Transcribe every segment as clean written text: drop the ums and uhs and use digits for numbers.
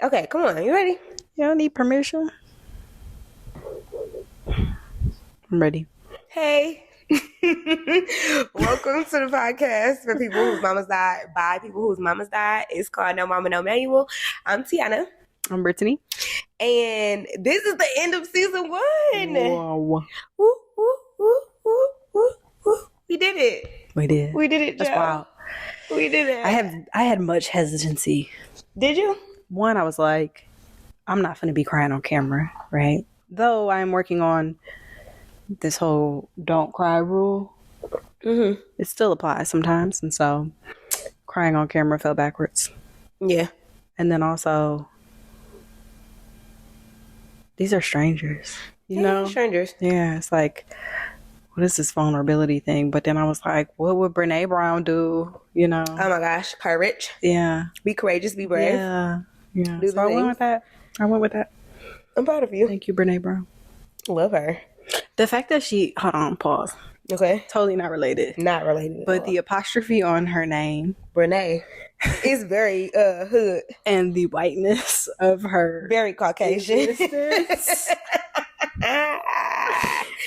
Okay, come on. You ready? You don't need permission. I'm ready. Hey. Welcome to the podcast for people whose mamas died, by people whose mamas died. It's called No Mama, No Manual. I'm Tiana. I'm Brittany. And this is the end of season 1. Wow. Woo, woo, woo, woo, woo, woo. We did it. We did. We did it, That's Joe. wild. We did it. I had much hesitancy. Did you? One, I was like, I'm not going to be crying on camera, right? Though I'm working on this whole don't cry rule. Mm-hmm. It still applies sometimes. And so crying on camera fell backwards. Yeah. And then also, these are strangers, you know? Strangers. Yeah, it's like, what is this vulnerability thing? But then I was like, what would Brene Brown do? You know? Oh my gosh, courage. Yeah. Be courageous, be brave. Yeah. Do So I went with that. I'm proud of you. Thank you, Brene Brown. Love her. The fact that hold on, pause. Okay. Totally not related. Not related. But the apostrophe on her name. Brene is very hood. And the whiteness of her. Very Caucasian.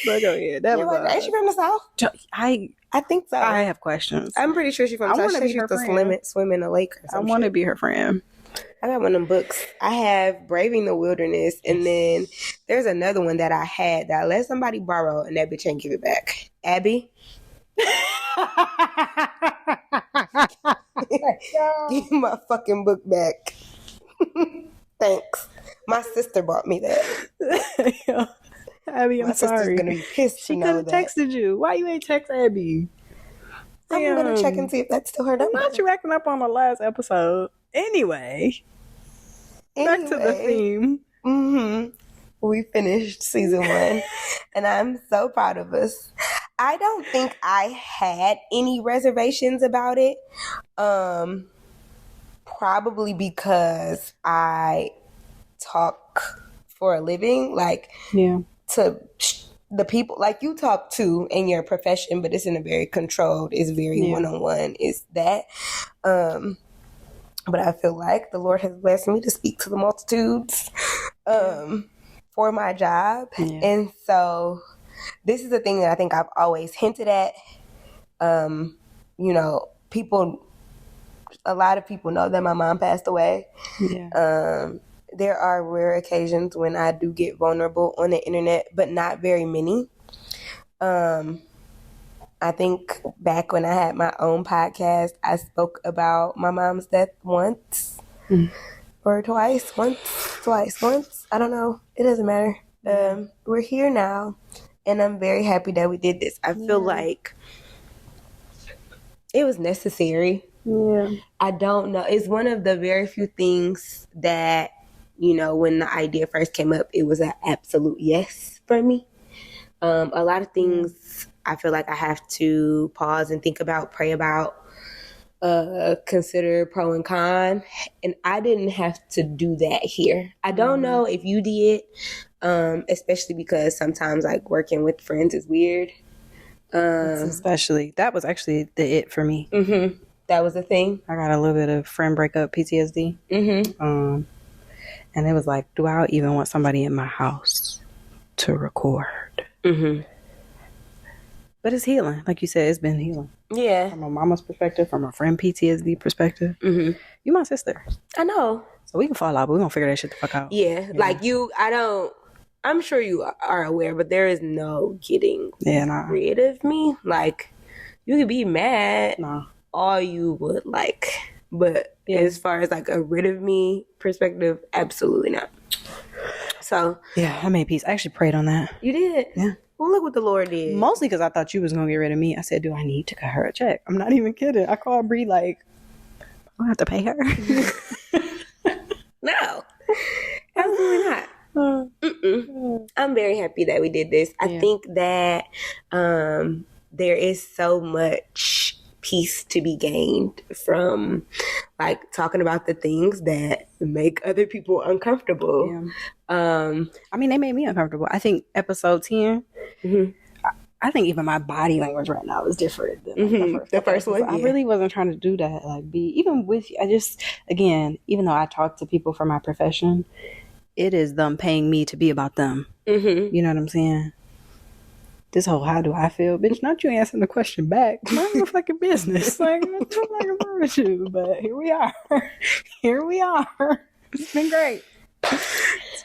But go ahead. That was ain't she from the South? I think so. I have questions. I'm pretty sure she's from the South. She used to swim in the lake or something. I want to be her friend. I got one of them books. I have Braving the Wilderness, and then there's another one that I had that I let somebody borrow, and that bitch ain't give it back. Abby? Give me my fucking book back. Thanks. My sister bought me that. Abby, I'm my sorry. Sister's gonna be pissed. She could have texted you. Why you ain't text Abby? I'm gonna check and see if that's still her number. Not you acting up on the last episode. Anyway, back to the theme. Mm-hmm. We finished season 1, and I'm so proud of us. I don't think I had any reservations about it. Probably because I talk for a living, to the people like you talk to in your profession, but it's in a very controlled, it's very one-on-one, is that. But I feel like the Lord has blessed me to speak to the multitudes for my job. Yeah. And so this is the thing that I think I've always hinted at. A lot of people know that my mom passed away. Yeah. There are rare occasions when I do get vulnerable on the internet, but not very many. I think back when I had my own podcast, I spoke about my mom's death once or twice. Once. I don't know. It doesn't matter. We're here now, and I'm very happy that we did this. I feel like it was necessary. Yeah. I don't know. It's one of the very few things that, when the idea first came up, it was an absolute yes for me. A lot of things I feel like I have to pause and think about, pray about, consider pro and con. And I didn't have to do that here. I don't know if you did, especially because sometimes working with friends is weird. That was actually the it for me. Mm-hmm. That was the thing. I got a little bit of friend breakup PTSD. Mm-hmm. And it was like, do I even want somebody in my house to record? Mm-hmm. But it's healing. Like you said, it's been healing. Yeah. From a mama's perspective, from a friend PTSD perspective. Mm-hmm. You my sister. I know. So we can fall out, but we're going to figure that shit the fuck out. Yeah. I'm sure you are aware, but there is no getting rid of me. You could be mad. No. All you would like. But as far as a rid of me perspective, absolutely not. So. Yeah, I made peace. I actually prayed on that. You did? Yeah. Well, look what the Lord did. Mostly because I thought you was going to get rid of me. I said, do I need to cut her a check? I'm not even kidding. I called Bree I don't have to pay her. No. Absolutely not. I'm very happy that we did this. I think that there is so much peace to be gained from talking about the things that make other people uncomfortable. Yeah. They made me uncomfortable. I think episode 10, I think even my body language right now is different than the first one. I really wasn't trying to do that. Like, even though I talk to people for my profession, it is them paying me to be about them. Mm-hmm. You know what I'm saying? This whole how do I feel, bitch? Not you answering the question back. Mind your fucking business. Like, what's wrong with you? But here we are. Here we are. It's been great.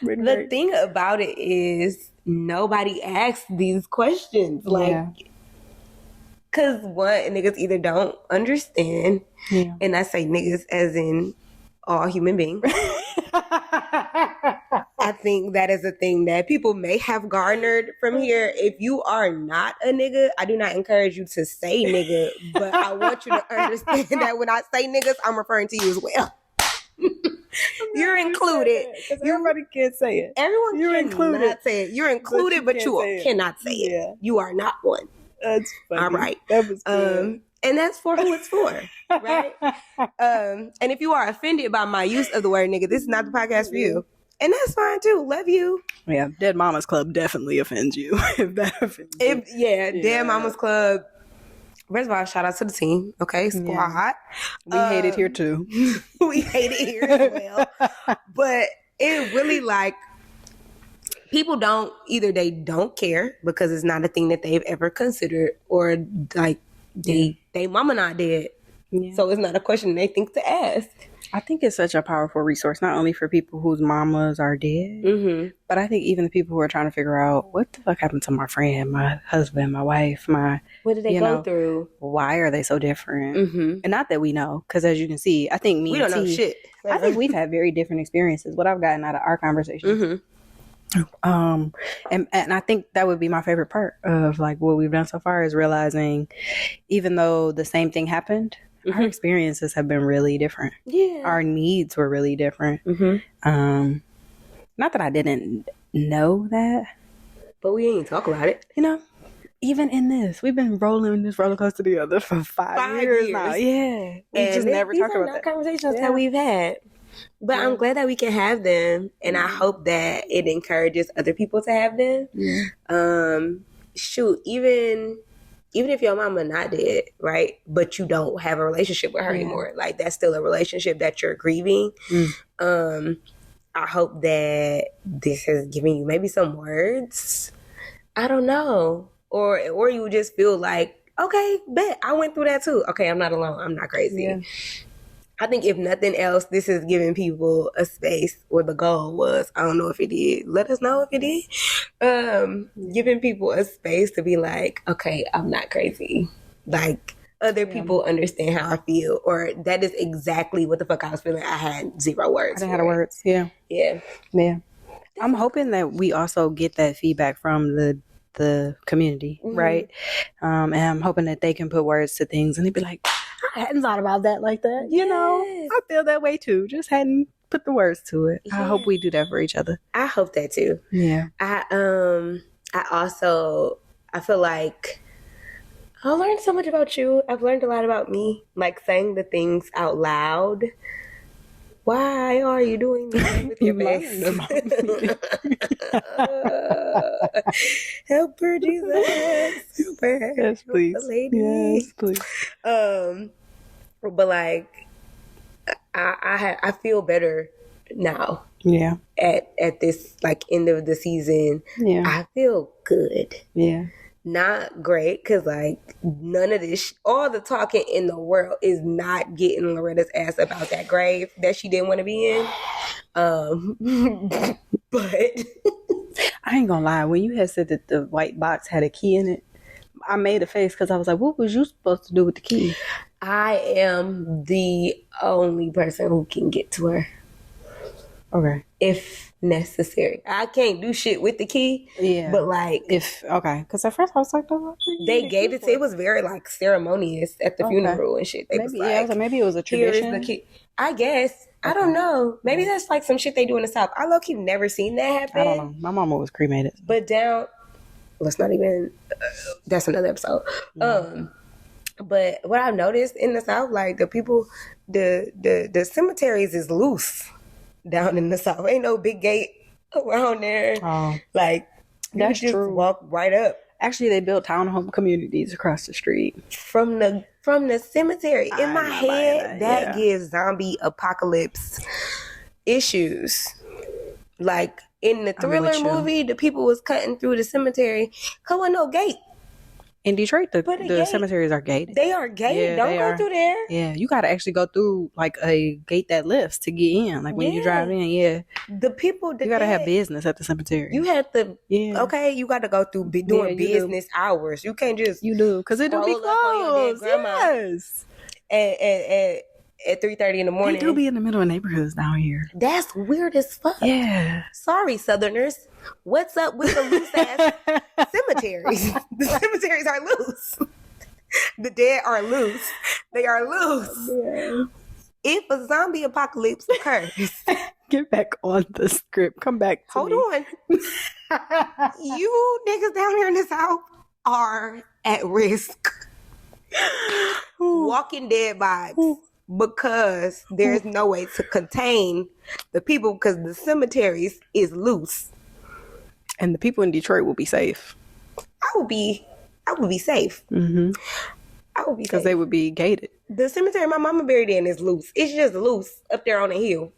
The thing about it is nobody asks these questions. Like, because one, niggas either don't understand, and I say niggas as in all human beings. I think that is a thing that people may have garnered from here. If you are not a nigga, I do not encourage you to say nigga, but I want you to understand that when I say niggas, I'm referring to you as well. You're included. Everybody can't say it. Everyone cannot say it. You're included, but you cannot say it. You are not one. That's funny. All right. That was good. And that's for who it's for, right? And if you are offended by my use of the word nigga, this is not the podcast for you. And that's fine too. Love you. Yeah, Dead Mamas Club definitely offends you. If that offends you. Dead Mamas Club. First of all, shout out to the team. Okay, squad. Yeah. We hate it here too. We hate it here as well. But it really, like, people they don't care because it's not a thing that they've ever considered, or like they mama not dead. Yeah. So it's not a question they think to ask. I think it's such a powerful resource, not only for people whose mamas are dead, but I think even the people who are trying to figure out what the fuck happened to my friend, my husband, my wife, what did they go through? Why are they so different? And not that we know, because as you can see, I think we don't know shit. I think we've had very different experiences. What I've gotten out of our conversation. And I think that would be my favorite part of like what we've done so far is realizing, even though the same thing happened, our experiences have been really different. Yeah, our needs were really different. Not that I didn't know that, but we ain't talk about it. You know, even in this, we've been rolling this roller coaster together for 5 years now. Yeah, we just never talked about that. Conversations that we've had. But I'm glad that we can have them, and I hope that it encourages other people to have them. Shoot, even if your mama not dead, right, but you don't have a relationship with her anymore, like that's still a relationship that you're grieving. I hope that this has given you maybe some words. I don't know, or you just feel like, okay, bet I went through that too. Okay, I'm not alone. I'm not crazy. Yeah. I think if nothing else, this is giving people a space, or the goal was, I don't know if it did. Let us know if it did. Giving people a space to be like, okay, I'm not crazy. Like, other people understand how I feel, or that is exactly what the fuck I was feeling. I had zero words. I didn't have words. Yeah. Yeah. Yeah. I'm hoping that we also get that feedback from the community, right? And I'm hoping that they can put words to things and they'd be like, I hadn't thought about that like that. You know, I feel that way too. Just hadn't put the words to it. I hope we do that for each other. I hope that too. Yeah. I feel like I learned so much about you. I've learned a lot about me. Like saying the things out loud. Why are you doing this with your face? Help her, Jesus. Help her. Yes, please. Help the lady. Yes, please. But like, I feel better now. Yeah. At this like end of the season. Yeah. I feel good. Yeah. Not great, because like none of this, all the talking in the world is not getting Loretta's ass about that grave that she didn't want to be in. But I ain't gonna lie, when you had said that the white box had a key in it, I made a face because I was like, what was you supposed to do with the key? I am the only person who can get to her. Okay. If necessary. I can't do shit with the key. Yeah. But like, because at first I was like, they gave it to, it was very like ceremonious at the funeral and shit. They maybe, was like, maybe it was a tradition. Here is the key. I guess. I don't know. Maybe that's like some shit they do in the South. I low-key never seen that happen. I don't know. My mama was cremated. But let's not even, that's another episode. But what I've noticed in the South, like the people, the cemeteries is loose down in the South. Ain't no big gate around there. Oh, like, that's you just true. walk right up. Actually, they built townhome communities across the street from the cemetery. In my head, that gives zombie apocalypse issues. Like in the Thriller movie, the people was cutting through the cemetery. Cause with no gate. In Detroit, the cemeteries are gated. They are gated. Don't go through there. Yeah, you got to actually go through like a gate that lifts to get in. Like when you drive in, the people. You got to have business at the cemetery. You have to. Yeah. Okay, you got to go through doing business hours. You can't just. You do because it'll be closed. Yes. At 3:30 in the morning. They do be in the middle of neighborhoods down here. That's weird as fuck. Yeah. Sorry, Southerners. What's up with the loose ass cemeteries? The cemeteries are loose. The dead are loose. They are loose. Yeah. If a zombie apocalypse occurs, get back on the script. Come back. Hold on. You niggas down here in the South are at risk. Walking Dead vibes. Because there's no way to contain the people because the cemeteries is loose. And the people in Detroit will be safe. I would be safe. Mm-hmm. I would be safe. Because they would be gated. The cemetery my mama buried in is loose. It's just loose up there on the hill.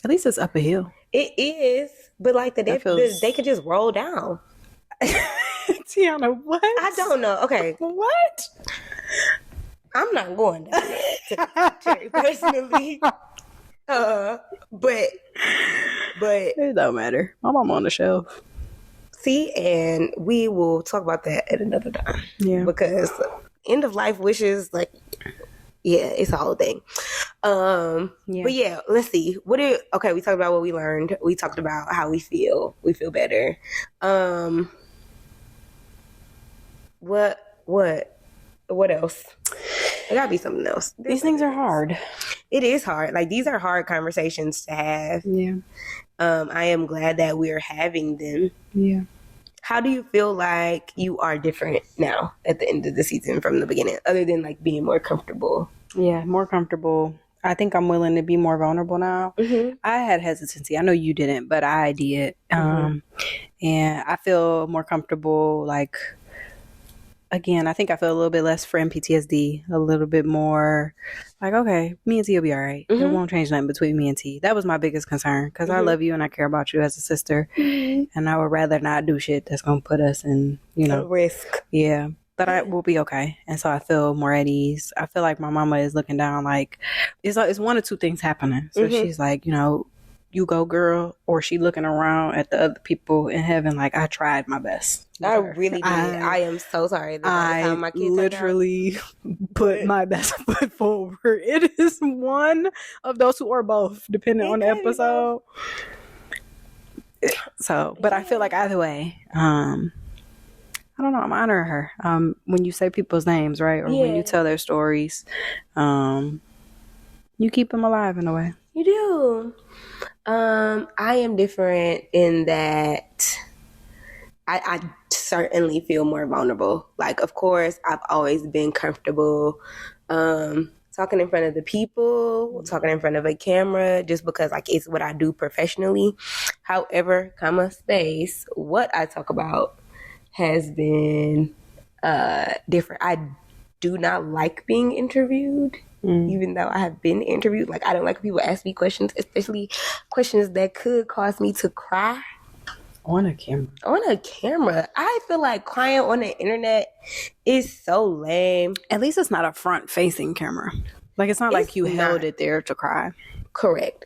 At least it's up a hill. It is. But like they could just roll down. Tiana, what? I don't know. Okay. What? I'm not going down there to the cemetery personally. But it don't matter. My mom on the shelf. See, and we will talk about that at another time. Yeah. Because end of life wishes, like, yeah, it's a whole thing. Yeah. But yeah, let's see. We talked about what we learned. We talked about how we feel. We feel better. What else? There gotta be something else. These things are hard. It is hard. Like, these are hard conversations to have. Yeah. I am glad that we are having them. Yeah. How do you feel like you are different now at the end of the season from the beginning, other than like being more comfortable? Yeah, more comfortable. I think I'm willing to be more vulnerable now. Mm-hmm. I had hesitancy. I know you didn't, but I did. Mm-hmm. And I feel more comfortable, like, again, I think I feel a little bit less friend PTSD, a little bit more like, okay, me and T will be all right. Mm-hmm. It won't change nothing between me and T. That was my biggest concern because I love you and I care about you as a sister. Mm-hmm. And I would rather not do shit that's going to put us in, a risk. Yeah. But I will be okay. And so I feel more at ease. I feel like my mama is looking down like, it's one of two things happening. So she's like, you go, girl, or she looking around at the other people in heaven like, I tried my best. I really did. I am so sorry. I literally put my best foot forward. It is one of those two or both, depending on the episode. So, but I feel like either way, I don't know, I'm honoring her. When you say people's names, right? Or when you tell their stories, you keep them alive in a way. You do. I am different in that I certainly feel more vulnerable. Like, of course, I've always been comfortable talking in front of the people, talking in front of a camera, just because like it's what I do professionally. However, space, what I talk about has been different. I do not like being interviewed. Even though I have been interviewed, like I don't like people ask me questions, especially questions that could cause me to cry. On a camera. I feel like crying on the internet is so lame. At least it's not a front-facing camera. Like it's not like you held it there to cry. Correct.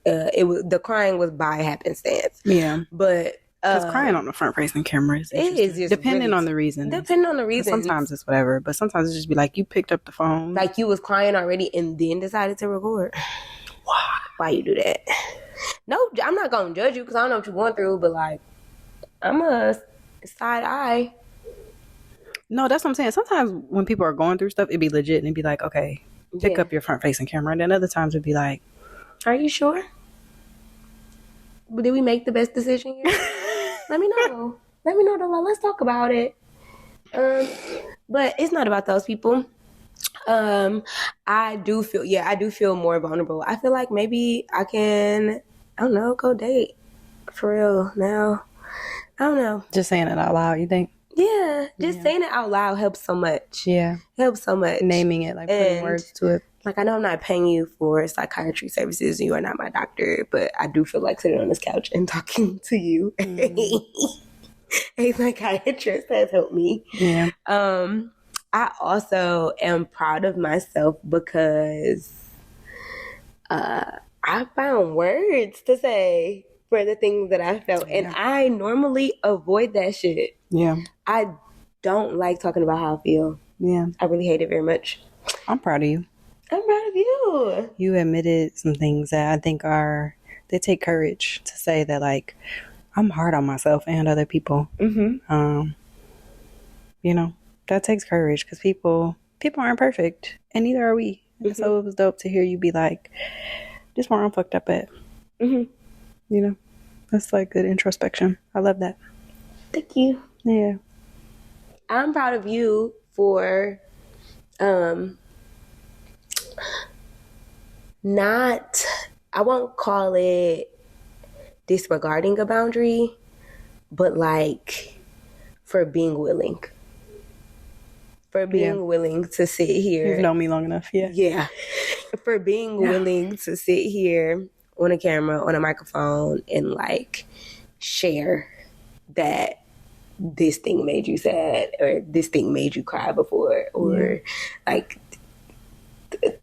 The crying was by happenstance. Yeah, but. Because crying on the front-facing camera is just depending on the reason. Sometimes it's whatever, but sometimes it's just be like you picked up the phone, like you was crying already, and then decided to record. Why you do that? No, I'm not gonna judge you because I don't know what you're going through, but like I'm a side eye. No, that's what I'm saying. Sometimes when people are going through stuff, it'd be legit and it'd be like, okay, pick up your front-facing camera, and then other times it'd be like, are you sure? Did we make the best decision here? Let me know. Let's talk about it. But it's not about those people. I do feel more vulnerable. I feel like maybe I can, I don't know, go date for real now. I don't know. Just saying it out loud, you think? Yeah, just saying it out loud helps so much. Yeah. Helps so much. Naming it, like putting words to it. Like, I know I'm not paying you for psychiatry services. You are not my doctor, but I do feel like sitting on this couch and talking to you. A psychiatrist has helped me. Yeah. I also am proud of myself because I found words to say for the things that I felt. And I normally avoid that shit. Yeah. I don't like talking about how I feel. Yeah. I really hate it very much. I'm proud of you. I'm proud of you. You admitted some things that I think they take courage to say that, like, I'm hard on myself and other people. Mm-hmm. You know, that takes courage because people aren't perfect and neither are we. Mm-hmm. So it was dope to hear you be like, this is where I'm fucked up at. Mm-hmm. You know, that's like good introspection. I love that. Thank you. Yeah. I'm proud of you for not, I won't call it disregarding a boundary, but like for being willing. For being willing to sit here. You've known me long enough, yeah. Yeah. For being willing to sit here on a camera, on a microphone, and like share that this thing made you sad or this thing made you cry before, or like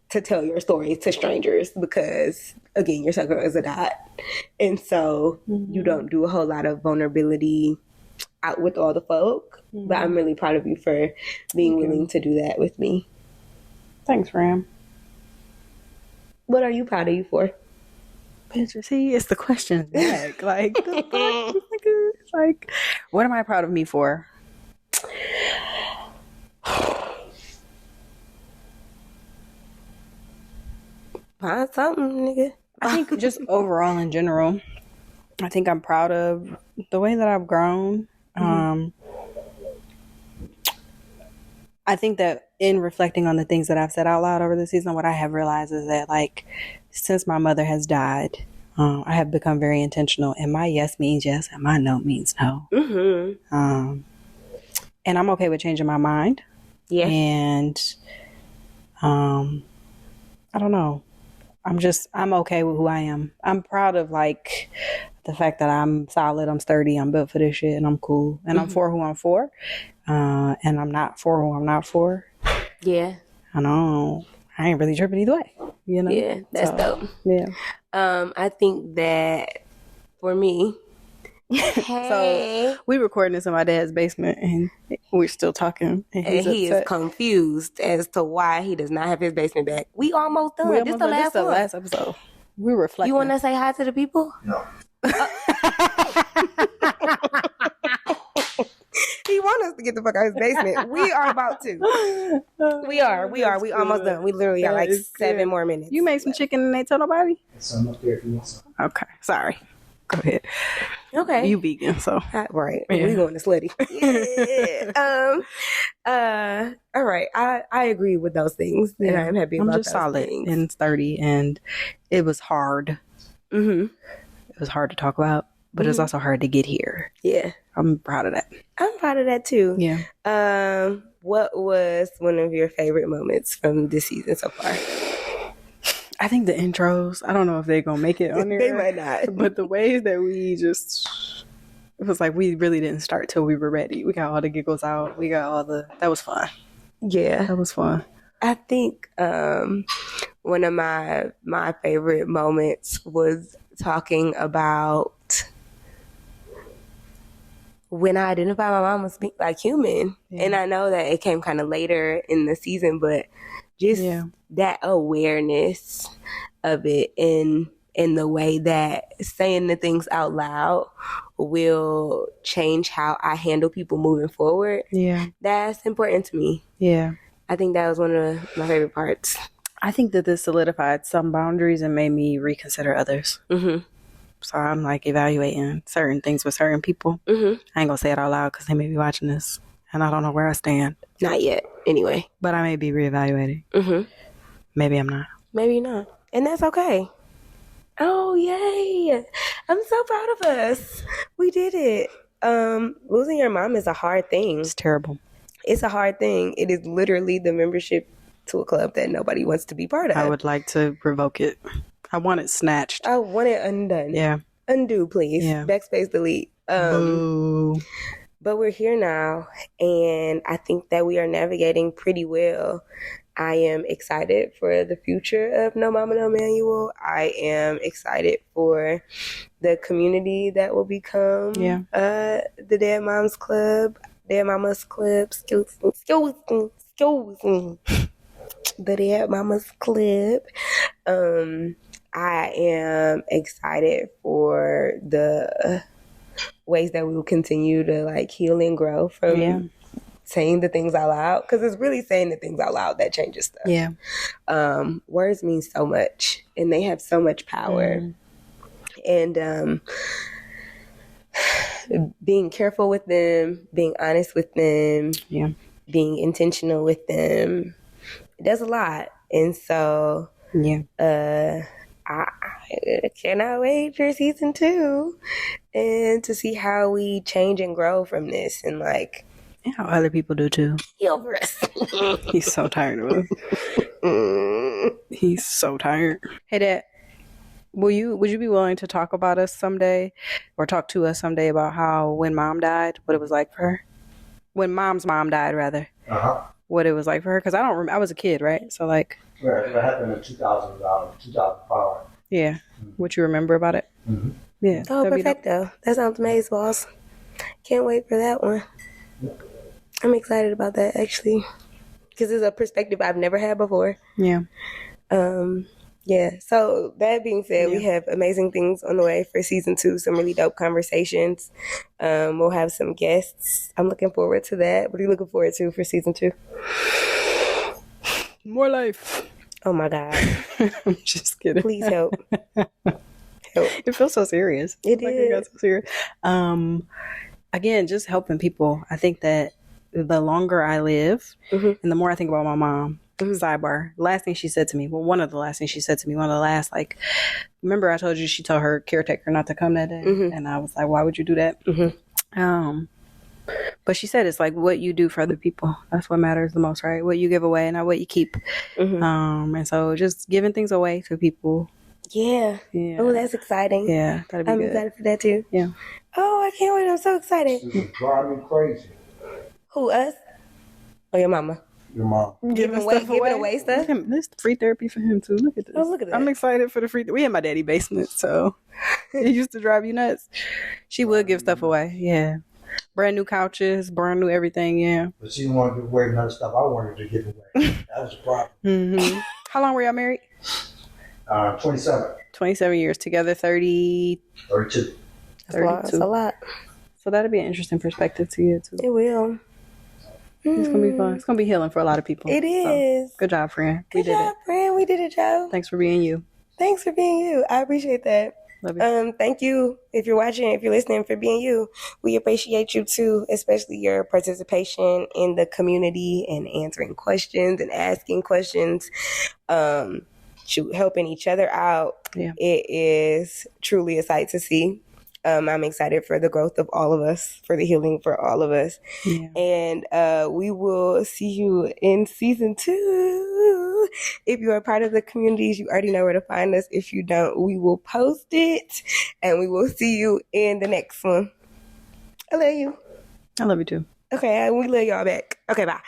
to tell your story to strangers because, again, your circle is a dot. And so you don't do a whole lot of vulnerability out with all the folk. But I'm really proud of you for being willing to do that with me. Thanks, Ram. What are you proud of you for? Bitch, see, it's the question back. Like, the fuck? It's like, what am I proud of me for? Find something, nigga. I think just overall in general, I think I'm proud of the way that I've grown. I think that in reflecting on the things that I've said out loud over the season, what I have realized is that, like, since my mother has died, I have become very intentional, and my yes means yes and my no means no. Mm-hmm. And I'm okay with changing my mind. Yeah. And I don't know. I'm okay with who I am. I'm proud of, like, the fact that I'm solid, I'm sturdy, I'm built for this shit, and I'm cool. And I'm for who I'm for. And I'm not for who I'm not for. Yeah. I ain't really tripping either way. You know? Yeah, that's dope. Yeah. I think that for me, so we recording this in my dad's basement and we're still talking. And he is confused as to why he does not have his basement back. We almost done. This is the last episode. We're reflecting. You want to say hi to the people? No. He wants us to get the fuck out of his basement. We are about to. We are. We almost done. We literally got like 7 more minutes. You made some chicken and they told nobody? Some up there if you want some. Okay. Sorry. Go ahead. Okay. You vegan, so. Right. Yeah. We going to slutty. Yeah. All right. I agree with those things. Yeah. And I'm happy about those things. I'm just solid and sturdy, and it was hard. Mm-hmm. It was hard to talk about, but it's also hard to get here. Yeah. I'm proud of that. I'm proud of that too. Yeah. What was one of your favorite moments from this season so far? I think the intros. I don't know if they're going to make it on there. They might not. But the ways that we just... It was like we really didn't start till we were ready. We got all the giggles out. We got all the... That was fun. Yeah. That was fun. I think one of my favorite moments was talking about when I identified my mom as like human. Yeah. And I know that it came kind of later in the season, but just that awareness of it and the way that saying the things out loud will change how I handle people moving forward. Yeah. That's important to me. Yeah. I think that was one of my favorite parts. I think that this solidified some boundaries and made me reconsider others. Mm-hmm. So I'm like evaluating certain things with certain people. Mm-hmm. I ain't gonna say it out loud because they may be watching this and I don't know where I stand. Not yet, anyway. But I may be reevaluating. Mm-hmm. Maybe I'm not. Maybe not. And that's okay. Oh, yay. I'm so proud of us. We did it. Losing your mom is a hard thing. It's terrible. It's a hard thing. It is literally the membership to a club that nobody wants to be part of. I would like to revoke it. I want it snatched. I want it undone. Yeah. Undo, please. Yeah. Backspace delete. Boo. But we're here now, and I think that we are navigating pretty well. I am excited for the future of No Mama No Manual. I am excited for the community that will become the Dead Moms Club. Dead Mamas Club. Excuse me. The Dead Mamas Club. I am excited for the ways that we will continue to like heal and grow from saying the things out loud, because it's really saying the things out loud that changes stuff. Yeah. Words mean so much, and they have so much power. And being careful with them, being honest with them, being intentional with them, it does a lot. And so I cannot wait for season 2 and to see how we change and grow from this, and like how other people do too. Over us. He's so tired of us. He's so tired. Hey, Dad, would you be willing to talk about us someday, or talk to us someday about how when Mom died, what it was like for her? When Mom's mom died, rather. What it was like for her? Because I don't remember. I was a kid, right? So like. Right, that happened in 2005. Yeah. Mm-hmm. What you remember about it? Mm-hmm. Yeah. Oh, perfecto. That sounds amazing, boss. Can't wait for that one. Yep. I'm excited about that, actually, because it's a perspective I've never had before. Yeah. So that being said, we have amazing things on the way for season 2. Some really dope conversations. We'll have some guests. I'm looking forward to that. What are you looking forward to for season 2? More life. Oh my God. I'm just kidding. Please help. It feels so serious. It is. So serious. Again, just helping people. I think that the longer I live, and the more I think about my mom, sidebar, last thing she said to me, one of the last things she said to me, one of the last, like, remember I told you she told her caretaker not to come that day? And I was like, why would you do that? But she said it's like what you do for other people. That's what matters the most, right? What you give away, not what you keep. And so just giving things away to people. Yeah. Oh, that's exciting. Yeah, that'd be I'm good. excited for that too. Yeah. Oh, I can't wait. I'm so excited. This is driving me crazy. Who, us? Or your mama? Your mom. Giving away stuff? There's free therapy for him too. Look at this. Oh, look at that. I'm excited for the free. We in my daddy basement, so it used to drive you nuts. She would give stuff away. Yeah. Brand new couches, brand new everything. Yeah. But she didn't want to give away none of the stuff I wanted to give away. That was the problem. How long were y'all married? 27. 27 years together. 32. That's a lot. So that'll be an interesting perspective to you too. It will. It's gonna be fun. It's gonna be healing for a lot of people. It is. Good job, friend. Good job, friend. We did it, Joe. Thanks for being you. Thanks for being you. I appreciate that. Love you. Thank you if you're watching, if you're listening, for being you. We appreciate you too, especially your participation in the community and answering questions and asking questions. Helping each other out. Yeah. It is truly a sight to see. I'm excited for the growth of all of us, for the healing for all of us. Yeah. And we will see you in season 2. If you are part of the communities, you already know where to find us. If you don't, we will post it, and we will see you in the next one. I love you. I love you too. Okay, we love y'all back. Okay, bye.